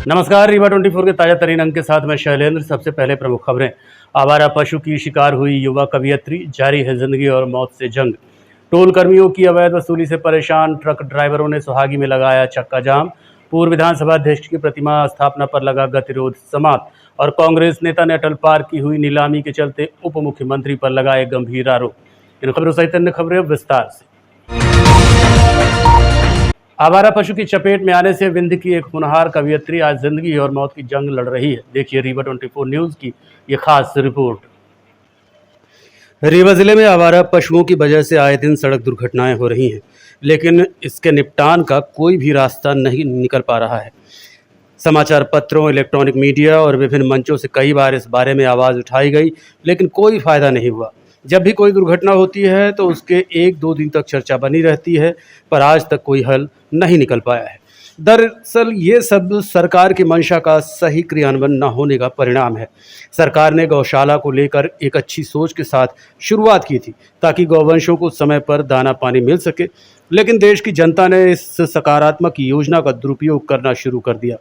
नमस्कार, रीवा 24 के ताजा तरीन अंक के साथ मैं शैलेंद्र। सबसे पहले प्रमुख खबरें। आवारा पशु की शिकार हुई युवा कवियत्री, जारी है जिंदगी और मौत से जंग। टोल कर्मियों की अवैध वसूली से परेशान ट्रक ड्राइवरों ने सुहागी में लगाया चक्का जाम। पूर्व विधानसभा अध्यक्ष की प्रतिमा स्थापना पर लगा गतिरोध समाप्त। और कांग्रेस नेता ने अटल पार्क की हुई नीलामी के चलते उप मुख्यमंत्री पर लगाए गंभीर आरोप। इन खबरों सहित अन्य खबरें विस्तार से। आवारा पशु की चपेट में आने से विंध्य की एक होनहार कवियत्री आज जिंदगी और मौत की जंग लड़ रही है। देखिए रीवा 24 न्यूज की ये खास रिपोर्ट। रीवा जिले में आवारा पशुओं की वजह से आए दिन सड़क दुर्घटनाएं हो रही हैं, लेकिन इसके निपटान का कोई भी रास्ता नहीं निकल पा रहा है। समाचार पत्रों, इलेक्ट्रॉनिक मीडिया और विभिन्न मंचों से कई बार इस बारे में आवाज़ उठाई गई, लेकिन कोई फायदा नहीं हुआ। जब भी कोई दुर्घटना होती है तो उसके 1-2 दिन तक चर्चा बनी रहती है, पर आज तक कोई हल नहीं निकल पाया है। दरअसल ये सब सरकार की मंशा का सही क्रियान्वयन न होने का परिणाम है। सरकार ने गौशाला को लेकर एक अच्छी सोच के साथ शुरुआत की थी ताकि गौवंशों को समय पर दाना पानी मिल सके, लेकिन देश की जनता ने इस सकारात्मक योजना का दुरुपयोग करना शुरू कर दिया।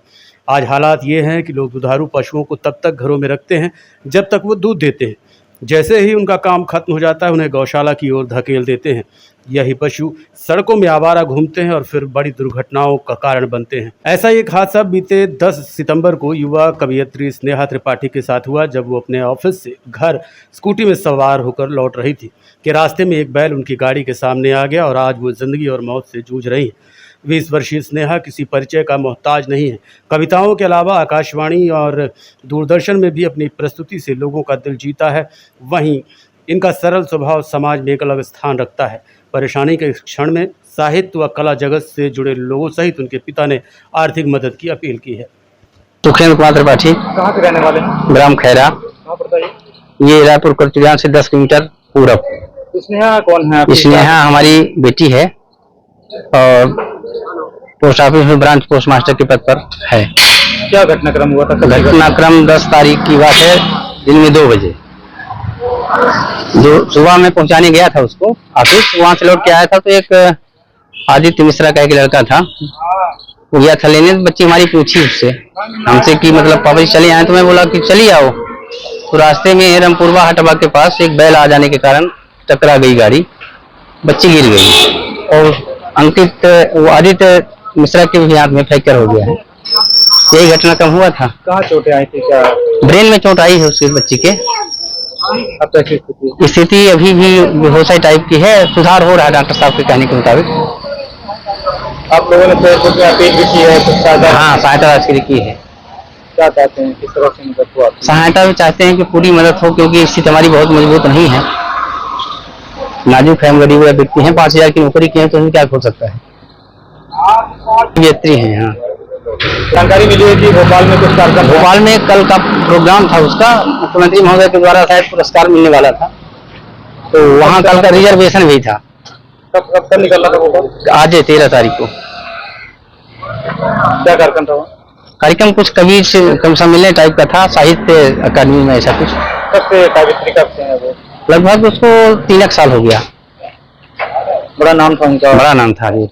आज हालात ये हैं कि लोग दुधारू पशुओं को तब तक घरों में रखते हैं जब तक वो दूध देते हैं। जैसे ही उनका काम खत्म हो जाता है उन्हें गौशाला की ओर धकेल देते हैं। यही पशु सड़कों में आवारा घूमते हैं और फिर बड़ी दुर्घटनाओं का कारण बनते हैं। ऐसा एक हादसा बीते 10 सितंबर को युवा कवियत्री स्नेहा त्रिपाठी के साथ हुआ, जब वो अपने ऑफिस से घर स्कूटी में सवार होकर लौट रही थी कि रास्ते में एक बैल उनकी गाड़ी के सामने आ गया और आज वो जिंदगी और मौत से जूझ रही हैं। 20 वर्षीय स्नेहा किसी परिचय का मोहताज नहीं है। कविताओं के अलावा आकाशवाणी और दूरदर्शन में भी अपनी प्रस्तुति से लोगों का दिल जीता है। वहीं इनका सरल स्वभाव समाज में एक अलग स्थान रखता है। परेशानी के इस क्षण में साहित्य व कला जगत से जुड़े लोगों सहित उनके पिता ने आर्थिक मदद की अपील की है। सुखेंद्र कुमार त्रिपाठी। कहाँ के रहने वाले हैं? ग्राम खैरा। कहाँ पड़ता है? ये रायपुर करचुलियान से 10 किलोमीटर पूरब। स्नेहा कौन है? स्नेहा हमारी बेटी है और पोस्ट ऑफिस में ब्रांच पोस्ट मास्टर के पद पर है। क्या घटनाक्रम हुआ था? घटनाक्रम 10 तारीख की बात है, दिन में 2 बजे। जो सुबह में पहुंचाने गया था उसको ऑफिस, वहां से लौट के आया था तो एक आदित्य मिश्रा का एक लड़का था, वो गया था लेने। बच्ची हमारी पूछी उससे हमसे कि मतलब पापा जी चले आए, तो मैं बोला कि चलिए आओ। तो रास्ते में रामपुरवा हटवा के पास एक बैल आ जाने के कारण टकरा गई गाड़ी, बच्ची गिर गई और अंकित वो आदित्य मिश्रा के भी हाथ में फ्रैक्चर हो गया है। यही घटनाक्रम हुआ था। कहाँ चोटें आई थी? क्या ब्रेन में चोट आई है उसके बच्ची के। अब कैसी स्थिति अभी भी बेहोशाई टाइप की है, सुधार हो रहा है डॉक्टर साहब के कहने के मुताबिक। आप लोगों ने कुछ अपील भी की है? कुछ हाँ, सहायता राशि की है। क्या चाहते हैं, किस तरह से मदद हुआ? सहायता भी चाहते हैं कि पूरी मदद हो, क्योंकि स्थिति हमारी बहुत मजबूत नहीं है, नाजुक है, गरीब व्यक्ति हैं। 5000 की नौकरी की है तो क्या हो सकता है। कवियत्री हैं। हाँ, जानकारी मिली है कि भोपाल में कुछ कार्यक्रम, भोपाल में कल का प्रोग्राम था उसका, मुख्यमंत्री महोदय के द्वारा शायद पुरस्कार मिलने वाला था, तो वहाँ कल का रिजर्वेशन भी था। कब निकलना था भोपाल? आज है 13 तारीख को। क्या कार्यक्रम था? कार्यक्रम कुछ कवि से कम सम्मेलन टाइप का था, साहित्य अकादमी में ऐसा कुछ। कब से कवियत्री कब से है वो? लगभग उसको 3 साल हो गया। बड़ा नाम था उनका? बड़ा नाम था। ये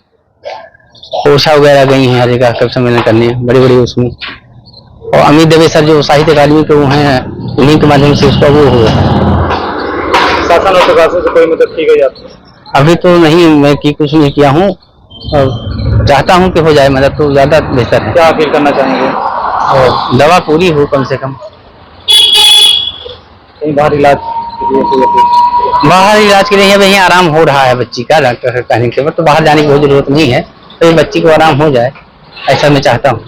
कोशा वगैरह गई हैं हर जगह कवि सम्मेलन करने, बड़े बड़े उसमें। और अमित दवे सर जो साहित्य अकादमी के वो हैं, उन्हीं के माध्यम से उसका वो हुआ। शासन और प्रशासन से कोई मदद की गई आपको? अभी तो नहीं, मैं कुछ नहीं किया हूँ और चाहता हूँ कि हो जाए मदद तो ज़्यादा बेहतर है। क्या अपील करना चाहेंगे? और दवा पूरी हो कम से कम। कहीं बाहर इलाज के लिए? बाहर इलाज के लिए यहीं आराम हो रहा है बच्ची का, डॉक्टर के कहने के बाद तो बाहर जाने की कोई जरूरत नहीं है, तो ये बच्ची को आराम हो जाए ऐसा मैं चाहता हूँ।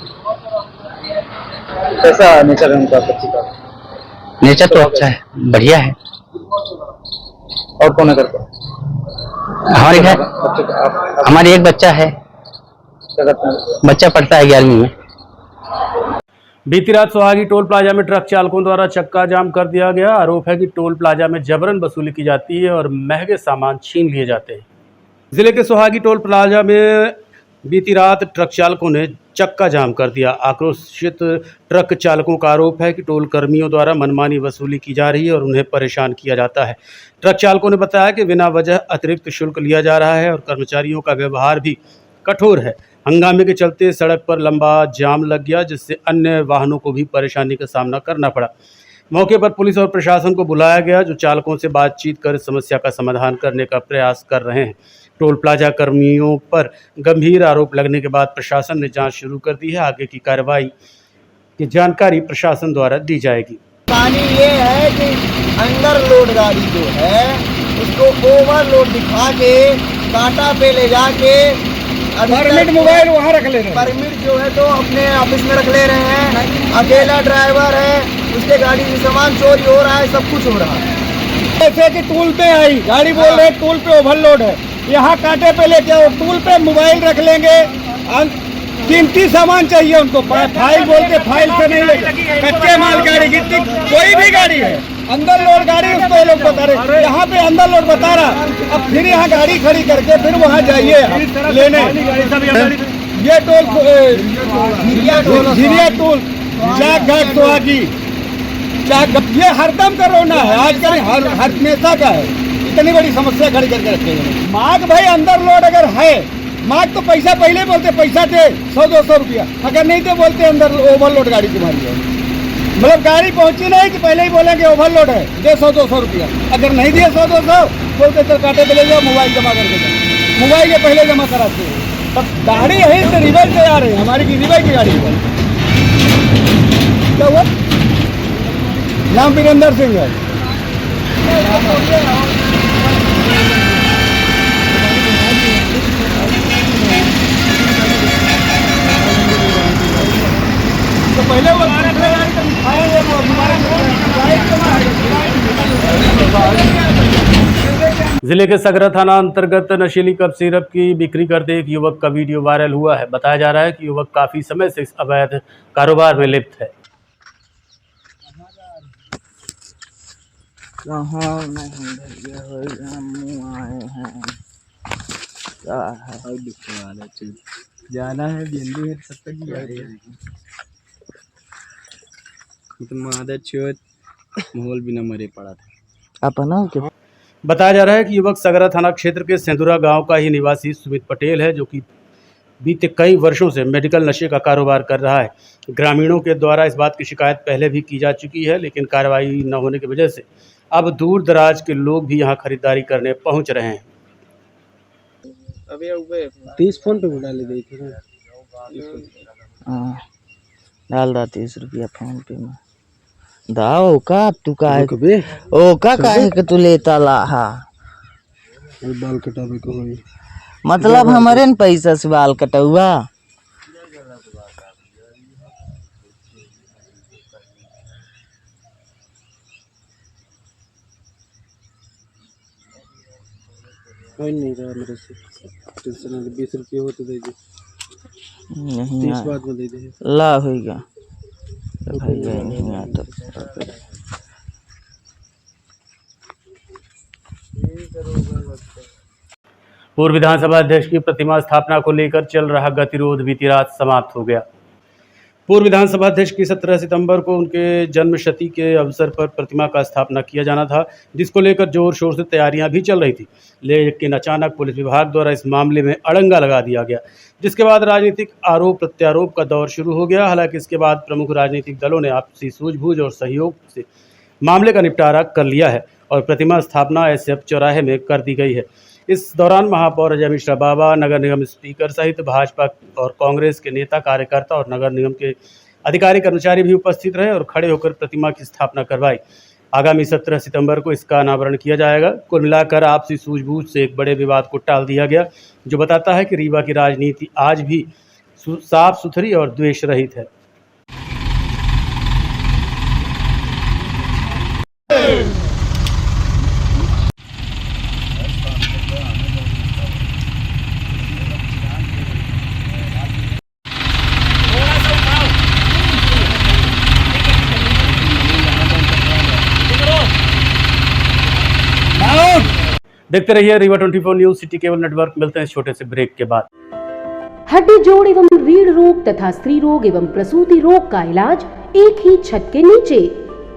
कैसा नेचर है उनका बच्ची का? नेचर तो अच्छा है, बढ़िया है। और कौन है करता? हमारे घर हमारे एक बच्चा है। क्या करते हैं? बच्चा पढ़ता है 11वीं में। बीती रात सोहागी टोल प्लाजा में ट्रक चालकों द्वारा चक्का जाम कर दिया गया। आरोप है कि टोल प्लाजा में जबरन वसूली की जाती है और महंगे सामान छीन लिए जाते हैं। जिले के सोहागी टोल प्लाजा में बीती रात ट्रक चालकों ने चक्का जाम कर दिया। आक्रोशित ट्रक चालकों का आरोप है कि टोल कर्मियों द्वारा मनमानी वसूली की जा रही है और उन्हें परेशान किया जाता है। ट्रक चालकों ने बताया कि बिना वजह अतिरिक्त शुल्क लिया जा रहा है और कर्मचारियों का व्यवहार भी कठोर है। हंगामे के चलते सड़क पर लंबा जाम लग गया, जिससे अन्य वाहनों को भी परेशानी का सामना करना पड़ा। मौके पर पुलिस और प्रशासन को बुलाया गया, जो चालकों से बातचीत कर समस्या का समाधान करने का प्रयास कर रहे हैं। टोल प्लाजा कर्मियों पर गंभीर आरोप लगने के बाद प्रशासन ने जांच शुरू कर दी है। आगे की कार्रवाई की जानकारी प्रशासन द्वारा दी जाएगी। कहानी ये है कि अंडर लोड गाड़ी जो है उसको ओवरलोड दिखा के कांटा पे ले जाके परमिट मोबाइल वहाँ रख ले रहे हैं। परमिट जो है तो अपने ऑफिस में रख ले रहे हैं। अकेला ड्राइवर है, उसके गाड़ी से सामान चोरी हो रहा है, सब कुछ हो रहा है। जैसे कि टूल पे आई गाड़ी बोल रहे टूल पे ओवरलोड है, यहाँ कांटे पे लेके आओ, टूल पे मोबाइल रख लेंगे। कीमती सामान चाहिए उनको, फाइल बोल के फाइल से नहीं लेंगे। कच्चे माल गाड़ी कितनी कोई भी गाड़ी है, अंदर लोड गाड़ी उसको ये लोग बता रहे, यहाँ पे अंदर लोड बता रहा। अब फिर यहाँ गाड़ी खड़ी करके फिर वहाँ जाइए लेने। ये टोल झिरिया टोल चाक घाट सुहागी ये हरदम का रोना है, आजकल हर हमेशा का है। इतनी बड़ी समस्या खड़ी करके रखे हैं। मार्ग भाई अंदर लोड अगर है, मार्ग तो पैसा पहले बोलते पैसा दे 100-200 रुपया, अगर नहीं तो बोलते अंदर ओवरलोड गाड़ी तुम्हारी है। मतलब गाड़ी पहुंची नहीं कि पहले ही बोलेंगे ओवरलोड है, दे 100-200 रुपया। अगर नहीं दिए 100-200 बोलते तो कांटे पे ले जाओ, मोबाइल जमा करके जाओ। मोबाइल ये पहले जमा कराते हैं। तब गाड़ी यही से रिवर से आ रही है, हमारी की रिवर की गाड़ी है। क्या हुआ? नाम वीरेंद्र सिंह है। तो पहले वो जिले के सगरा थाना अंतर्गत नशीली कप सिरप की बिक्री करते एक युवक का वीडियो वायरल हुआ है। बताया जा रहा है कि युवक काफी समय से इस अवैध कारोबार में लिप्त है। कहाँ नहीं भैया हम आए हैं, क्या है जाना है बिंदु है तब तक माहौल बिना मरे पड़ा था अपना के। बताया जा रहा है कि युवक सगरा थाना क्षेत्र के सेंदुरा गांव का ही निवासी सुमित पटेल है, जो कि बीते कई वर्षों से मेडिकल नशे का कारोबार कर रहा है। ग्रामीणों के द्वारा इस बात की शिकायत पहले भी की जा चुकी है, लेकिन कार्रवाई न होने की वजह से अब दूर दराज के लोग भी यहां खरीदारी करने पहुंच रहे हैं। अभी 30 फोन पे डाले गई थी, डाल रहा 30 रुपया फोन पे में दाओ का तू का ओ का काहे के तू लेता लाहा बाल कटावे को होई, मतलब हमारे न पैसा से बाल कटौआ। कोई नहीं रहा मेरे से, टेंशन 20 रुपये हो तो दे दे, नहीं 30 बाद में दे दे। ला होगा भैया नहीं आता। पूर्व विधानसभा अध्यक्ष की प्रतिमा स्थापना को लेकर चल रहा गतिरोध बीती रात समाप्त हो गया। पूर्व विधानसभा अध्यक्ष की 17 सितंबर को उनके जन्म शती के अवसर पर प्रतिमा का स्थापना किया जाना था, जिसको लेकर जोर शोर से तैयारियां भी चल रही थी। लेकिन अचानक पुलिस विभाग द्वारा इस मामले में अड़ंगा लगा दिया गया, जिसके बाद राजनीतिक आरोप प्रत्यारोप का दौर शुरू हो गया। हालांकि इसके बाद प्रमुख राजनीतिक दलों ने आपसी सूझबूझ और सहयोग से मामले का निपटारा कर लिया है और प्रतिमा स्थापना एसएफ चौराहे में कर दी गई है। इस दौरान महापौर अजय मिश्रा बाबा, नगर निगम स्पीकर सहित भाजपा और कांग्रेस के नेता कार्यकर्ता और नगर निगम के अधिकारी कर्मचारी भी उपस्थित रहे और खड़े होकर प्रतिमा की स्थापना करवाई। आगामी 17 सितंबर को इसका अनावरण किया जाएगा। कुल मिलाकर आपसी सूझबूझ से एक बड़े विवाद को टाल दिया गया, जो बताता है कि रीवा की राजनीति आज भी साफ सुथरी और द्वेष रहित है। देखते रहिए Rewa 24 news city cable network. मिलते हैं छोटे से ब्रेक के बाद। हड्डी जोड़ एवं रीढ़ रोग तथा स्त्री रोग एवं प्रसूति रोग का इलाज एक ही छत के नीचे।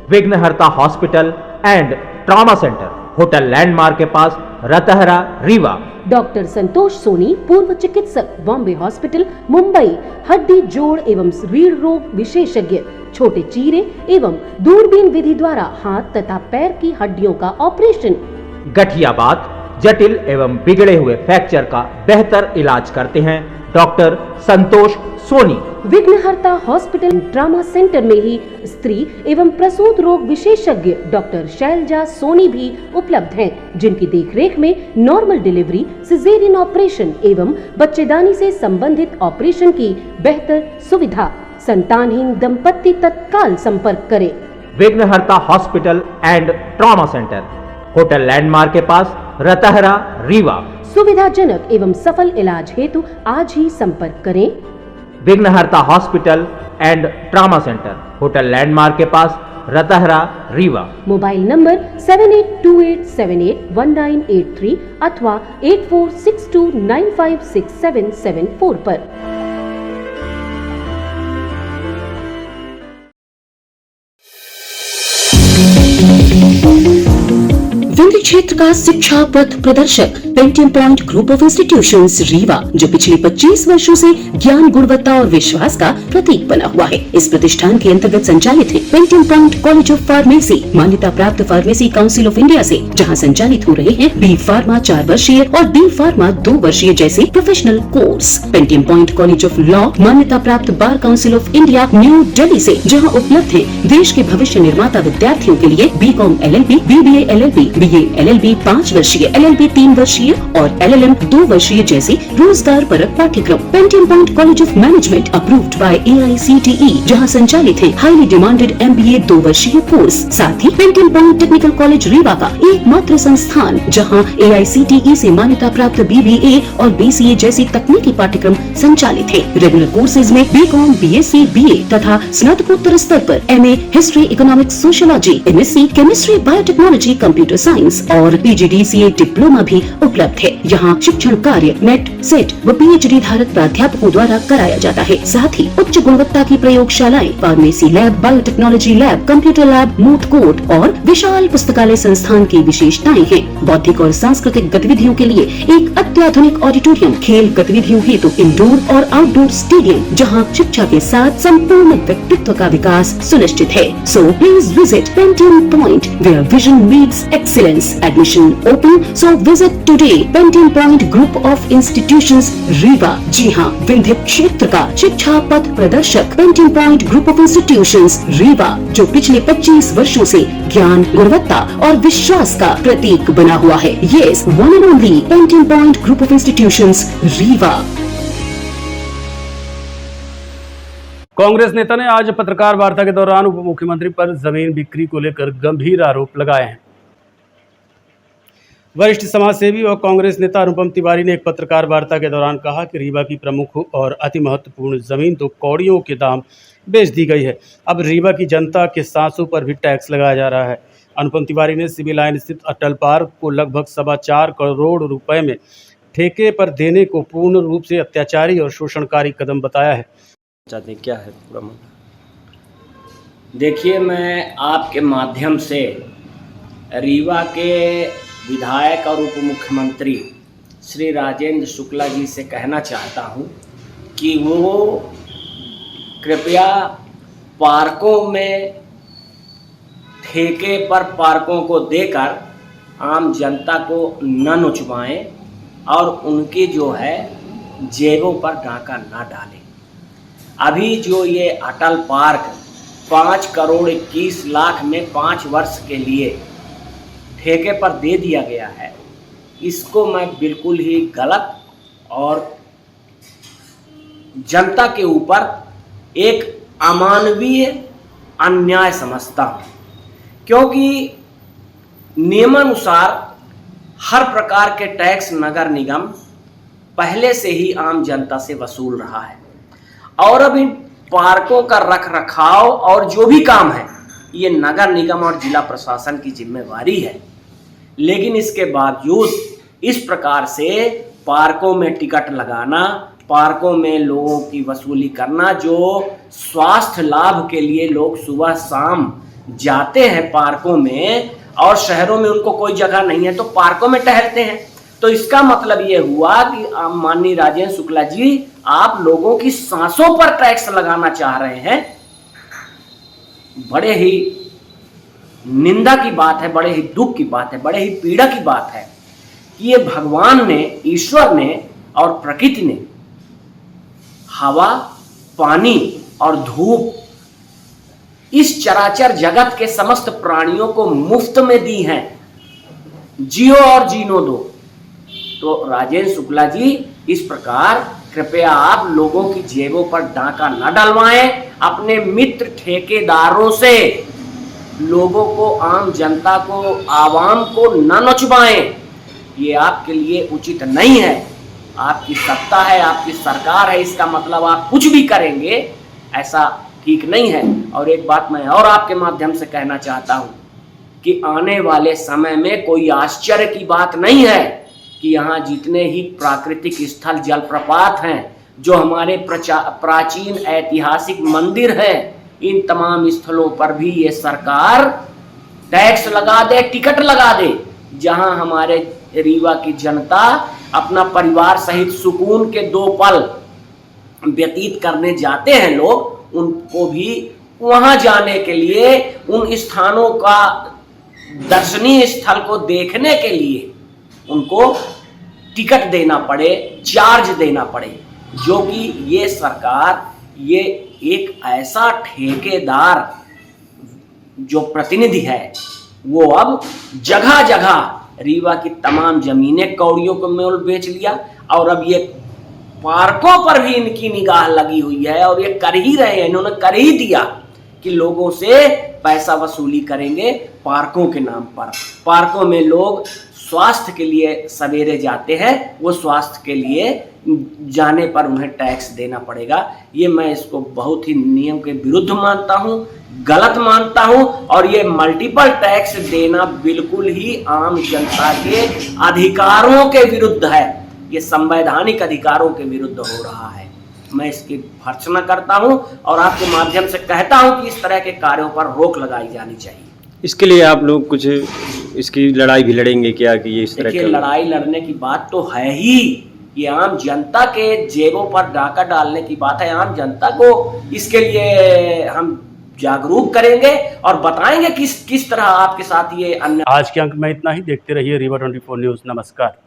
विघ्नहर्ता hospital and trauma centre, hotel landmark के पास, रतहरा रीवा। डॉक्टर संतोष सोनी, पूर्व चिकित्सक, बॉम्बे हॉस्पिटल, मुंबई, हड्डी जोड़ एवं रीढ़ रोग विशेषज्ञ, छोटे चीरे एवं दूरबीन विधि द्वारा हाथ तथा पैर की हड्डियों का ऑपरेशन, गठियाबात, जटिल एवं बिगड़े हुए फ्रैक्चर का बेहतर इलाज करते हैं डॉक्टर संतोष सोनी। विघ्नहर्ता हॉस्पिटल ट्रामा सेंटर में ही स्त्री एवं प्रसूत रोग विशेषज्ञ डॉक्टर शैलजा सोनी भी उपलब्ध हैं, जिनकी देखरेख में नॉर्मल डिलीवरी, सिजेरियन ऑपरेशन एवं बच्चेदानी से संबंधित ऑपरेशन की बेहतर सुविधा। संतानहीन दंपत्ति तत्काल संपर्क करें। विघ्नहर्ता hospital and trauma centre, hotel landmark के पास, रतहरा रीवा। सुविधाजनक एवं सफल इलाज हेतु आज ही संपर्क करें। विघ्नहर्ता hospital and trauma centre, hotel landmark के पास, रतहरा रीवा। मोबाइल नंबर 7828781983 अथवा 8462956774 पर। विंध्य क्षेत्र का शिक्षा पथ प्रदर्शक Pentium point group of institutions Rewa, जो पिछले 25 वर्षों से ज्ञान, गुणवत्ता और विश्वास का प्रतीक बना हुआ है। इस प्रतिष्ठान के अंतर्गत संचालित है Pentium point college of pharmacy, मान्यता प्राप्त फार्मेसी काउंसिल ऑफ इंडिया से, जहां संचालित हो रहे हैं बी फार्मा 4 वर्षीय और डी फार्मा 2 वर्षीय जैसे professional course. Pentium point college of law, मान्यता प्राप्त bar council of India new Delhi से, जहाँ उपलब्ध है देश के भविष्य निर्माता विद्यार्थियों के लिए BCom LLB, BBA LLB, BA LLB 5 वर्षीय, LLB 3 वर्षीय और LLM 2 वर्षीय जैसे रोजगार परक पाठ्यक्रम। Pentium point college of management approved by AICTE, जहां संचालित है हाईली डिमांडेड MBA 2 वर्षीय कोर्स। साथ ही Pentium point technical college Rewa का एकमात्र संस्थान जहां AICTE से मान्यता प्राप्त BBA और BCA जैसी तकनीकी पाठ्यक्रम संचालित है। रेगुलर कोर्सेज में BCom, BSc, BA तथा स्नातकोत्तर स्तर पर MA history, economics, sociology, MSc chemistry, biotechnology, computer science और PGDCA डिप्लोमा भी उपलब्ध है। यहाँ शिक्षण कार्य नेट, सेट व PhD धारक प्राध्यापकों द्वारा कराया जाता है। साथ ही उच्च गुणवत्ता की प्रयोगशालाएं, pharmacy lab, biotechnology lab, computer lab, moot court और विशाल पुस्तकालय संस्थान की विशेषताएं हैं। बौद्धिक और सांस्कृतिक गतिविधियों के लिए एक अत्याधुनिक ऑडिटोरियम, खेल गतिविधियों हेतु इंडोर और आउटडोर स्टेडियम, जहाँ शिक्षा के साथ संपूर्ण व्यक्तित्व का विकास सुनिश्चित है। So please visit Pentium point where vision meets excellence. Admission open, so visit today Pentium Point Group of Institutions Rewa. जी हाँ, विंध्य क्षेत्र का शिक्षा पथ प्रदर्शक Pentium Point Group of Institutions Rewa, जो पिछले 25 वर्षों से ज्ञान, गुणवत्ता और विश्वास का प्रतीक बना हुआ है। Yes, one and only Pentium Point Group of Institutions Rewa. Congress नेता ने आज पत्रकार वार्ता के दौरान उप मुख्यमंत्री पर जमीन बिक्री को लेकर गंभीर आरोप लगाए हैं। वरिष्ठ समाजसेवी और कांग्रेस नेता अनुपम तिवारी ने एक पत्रकार वार्ता के दौरान कहा कि रीवा की प्रमुख और अति महत्वपूर्ण जमीन तो कौड़ियों के दाम बेच दी गई है, अब रीवा की जनता के सांसों पर भी टैक्स लगाया जा रहा है। अनुपम तिवारी ने सिविल लाइन स्थित अटल पार्क को लगभग 4.25 करोड़ रुपए में ठेके पर देने को पूर्ण रूप से अत्याचारी और शोषणकारी कदम बताया है। चाहते क्या है पूरा मामला? देखिए, मैं आपके माध्यम से रीवा के विधायक और उप मुख्यमंत्री श्री राजेंद्र शुक्ला जी से कहना चाहता हूं कि वो कृपया पार्कों में ठेके पर पार्कों को देकर आम जनता को न नुचवाएं और उनकी जो है जेबों पर डाका ना डालें। अभी जो ये अटल पार्क 5 करोड़ 21 लाख में 5 वर्ष के लिए ठेके पर दे दिया गया है, इसको मैं बिल्कुल ही गलत और जनता के ऊपर एक अमानवीय अन्याय समझता हूँ, क्योंकि नियमानुसार हर प्रकार के टैक्स नगर निगम पहले से ही आम जनता से वसूल रहा है और अब इन पार्कों का रख रखाव और जो भी काम है ये नगर निगम और जिला प्रशासन की जिम्मेवारी है। लेकिन इसके बावजूद इस प्रकार से पार्कों में टिकट लगाना, पार्कों में लोगों की वसूली करना, जो स्वास्थ्य लाभ के लिए लोग सुबह शाम जाते हैं पार्कों में और शहरों में उनको कोई जगह नहीं है तो पार्कों में टहलते हैं। तो इसका मतलब ये हुआ कि माननीय राजेंद्र शुक्ला जी, आप लोगों की सांसों पर टैक्स लगाना चाह रहे हैं। बड़े ही निंदा की बात है, बड़े ही दुख की बात है, बड़े ही पीड़ा की बात है कि ये भगवान ने, ईश्वर ने और प्रकृति ने हवा, पानी और धूप इस चराचर जगत के समस्त प्राणियों को मुफ्त में दी हैं। जियो और जीनो दो। तो राजेंद्र शुक्ला जी, इस प्रकार कृपया आप लोगों की जेबों पर डाका न डलवाएं। अपने मित्र ठेकेदारों से लोगों को, आम जनता को, आवाम को न नचवाएं। ये आपके लिए उचित नहीं है। आपकी सत्ता है, आपकी सरकार है, इसका मतलब आप कुछ भी करेंगे, ऐसा ठीक नहीं है। और एक बात मैं और आपके माध्यम से कहना चाहता हूं कि आने वाले समय में कोई आश्चर्य की बात नहीं है कि यहाँ जितने ही प्राकृतिक स्थल, जलप्रपात हैं, जो हमारे प्राचीन ऐतिहासिक मंदिर हैं, इन तमाम स्थलों पर भी ये सरकार टैक्स लगा दे, टिकट लगा दे। जहां हमारे रीवा की जनता अपना परिवार सहित सुकून के 2 पल व्यतीत करने जाते हैं लोग, उनको भी वहां जाने के लिए, उन स्थानों का दर्शनीय स्थल को देखने के लिए उनको टिकट देना पड़े, चार्ज देना पड़े, जो कि ये सरकार, ये एक ऐसा ठेकेदार जो प्रतिनिधि है, वो अब जगह जगह रीवा की तमाम जमीनें कौड़ियों को मोल बेच लिया। और अब ये पार्कों पर भी इनकी निगाह लगी हुई है और ये कर ही रहे हैं, इन्होंने कर ही दिया कि लोगों से पैसा वसूली करेंगे पार्कों के नाम पर। पार्कों में लोग स्वास्थ्य के लिए सवेरे जाते हैं, वो स्वास्थ्य के लिए जाने पर उन्हें टैक्स देना पड़ेगा। ये मैं इसको बहुत ही नियम के विरुद्ध मानता हूँ, गलत मानता हूँ। और ये मल्टीपल टैक्स देना बिल्कुल ही आम जनता के अधिकारों के विरुद्ध है, ये संवैधानिक अधिकारों के विरुद्ध हो रहा है। मैं इसकी भर्त्सना करता हूँ और आपके माध्यम से कहता हूँ कि इस तरह के कार्यों पर रोक लगाई जानी चाहिए। इसके लिए आप लोग कुछ इसकी लड़ाई भी लड़ेंगे क्या कि ये इस तरह देखिए, लड़ाई लड़ने की बात तो है ही, ये आम जनता के जेबों पर डाका डालने की बात है। आम जनता को इसके लिए हम जागरूक करेंगे और बताएंगे किस तरह आपके साथ ये अन्य। आज के अंक में इतना ही। देखते रहिए रीवा 24 न्यूज़। नमस्कार।